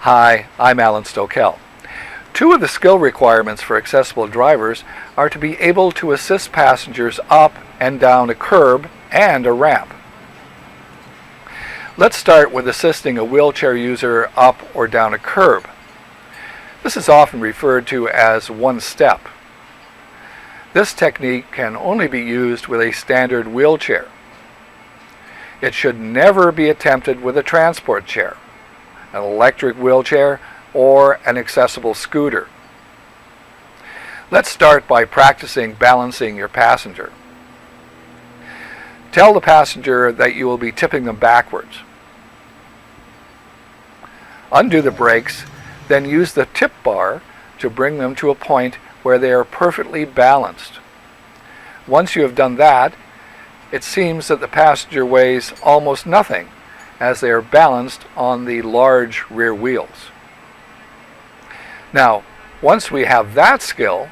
Hi, I'm Alan Stokel. Two of the skill requirements for accessible drivers are to be able to assist passengers up and down a curb and a ramp. Let's start with assisting a wheelchair user up or down a curb. This is often referred to as one step. This technique can only be used with a standard wheelchair. It should never be attempted with a transport chair, an electric wheelchair, or an accessible scooter. Let's start by practicing balancing your passenger. Tell the passenger that you will be tipping them backwards. Undo the brakes, then use the tip bar to bring them to a point where they are perfectly balanced. Once you have done that, it seems that the passenger weighs almost nothing as they are balanced on the large rear wheels. Now, once we have that skill,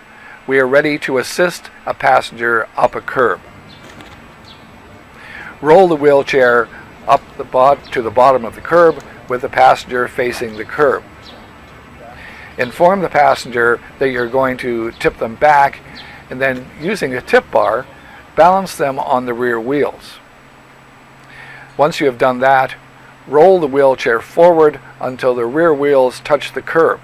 we are ready to assist a passenger up a curb. Roll the wheelchair up to the bottom of the curb with the passenger facing the curb. Inform the passenger that you're going to tip them back, and then using a tip bar, balance them on the rear wheels. Once you have done that, roll the wheelchair forward until the rear wheels touch the curb.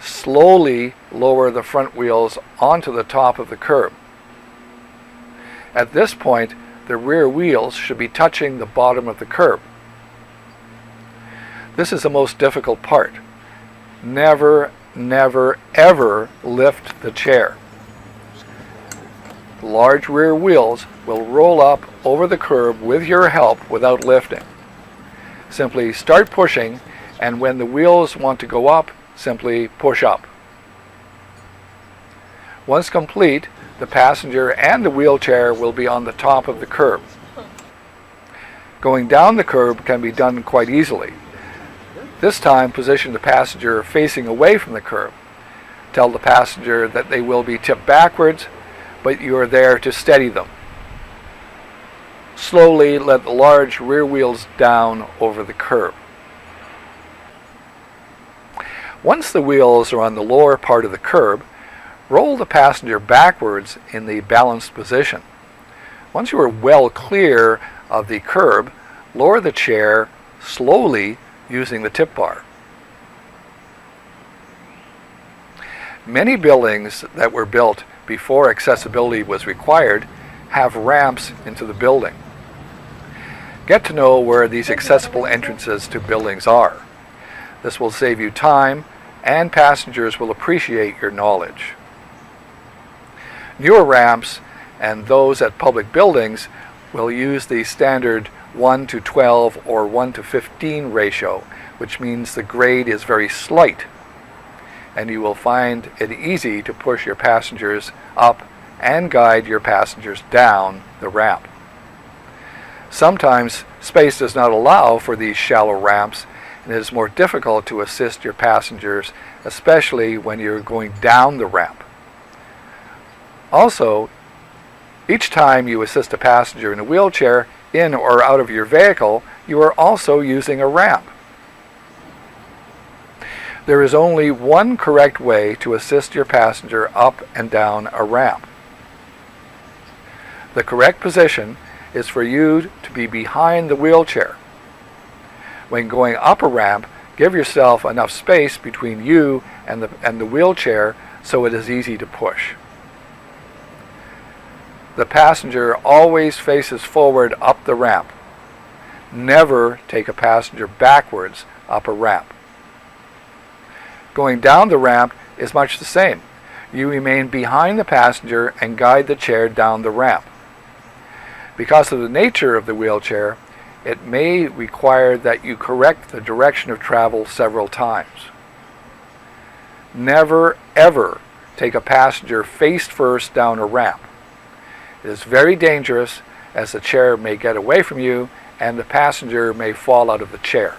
Slowly lower the front wheels onto the top of the curb. At this point, the rear wheels should be touching the bottom of the curb. This is the most difficult part. Never, never, ever lift the chair. The large rear wheels will roll up over the curb with your help without lifting. Simply start pushing, and when the wheels want to go up, simply push up. Once complete, the passenger and the wheelchair will be on the top of the curb. Going down the curb can be done quite easily. This time, position the passenger facing away from the curb. Tell the passenger that they will be tipped backwards, but you are there to steady them. Slowly let the large rear wheels down over the curb. Once the wheels are on the lower part of the curb, roll the passenger backwards in the balanced position. Once you are well clear of the curb, lower the chair slowly using the tip bar. Many buildings that were built before accessibility was required have ramps into the building. Get to know where these accessible entrances to buildings are. This will save you time, and passengers will appreciate your knowledge. Newer ramps and those at public buildings will use the standard 1:12 or 1:15 ratio, which means the grade is very slight, and you will find it easy to push your passengers up and guide your passengers down the ramp. Sometimes space does not allow for these shallow ramps, and it is more difficult to assist your passengers, especially when you're going down the ramp. Also, each time you assist a passenger in a wheelchair in or out of your vehicle, you are also using a ramp. There is only one correct way to assist your passenger up and down a ramp. The correct position is for you to be behind the wheelchair. When going up a ramp, give yourself enough space between you and the wheelchair so it is easy to push. The passenger always faces forward up the ramp. Never take a passenger backwards up a ramp. Going down the ramp is much the same. You remain behind the passenger and guide the chair down the ramp. Because of the nature of the wheelchair, it may require that you correct the direction of travel several times. Never, ever take a passenger face first down a ramp. It is very dangerous, as the chair may get away from you and the passenger may fall out of the chair.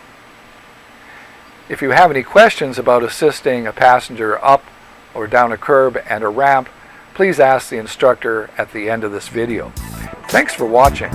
If you have any questions about assisting a passenger up or down a curb and a ramp, please ask the instructor at the end of this video. Thanks for watching.